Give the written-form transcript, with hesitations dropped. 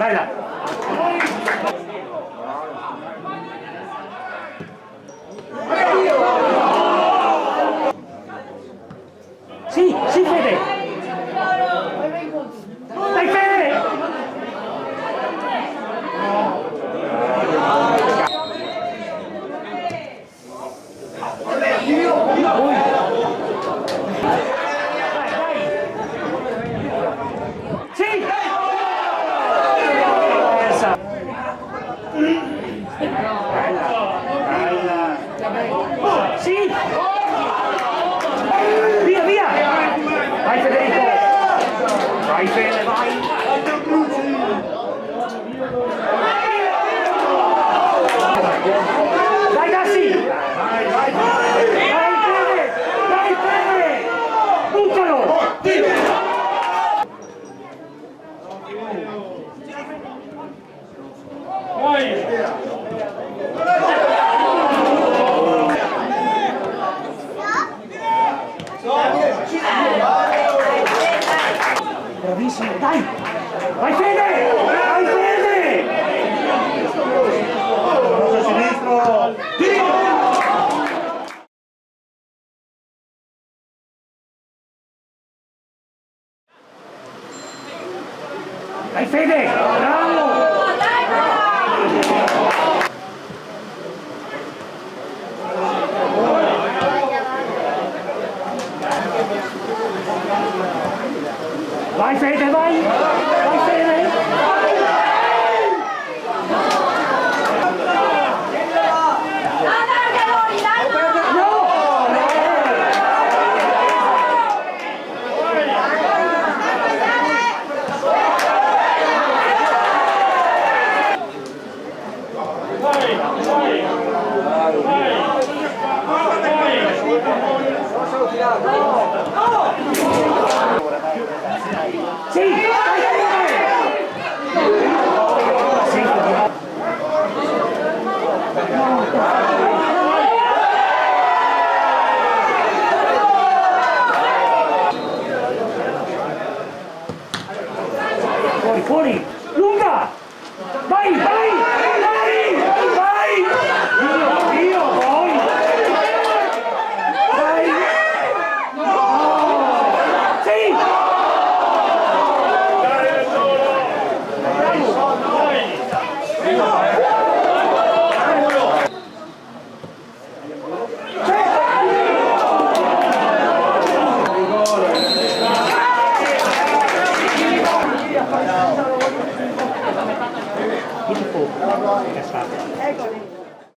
Dai là. Sì, sì Fede. Dai Fede. Sì. Sì! Via, via! Vai Federico! Vai Fede, vai! Dai Dassi! Vai, vai, vai! Vai Fede! Vai Fede! Buttalo! Bravissimo, dai! Vai Fede! Vai Fede! Cross sinistro! Dai Fede! Bravo! Vai Fede, vai! Vai Fede! Sì! Fuori, fuori! Lunga! Vai, vai! Vai! Vai! Io, poi! Vai! Sì! Che schifo, che è stato?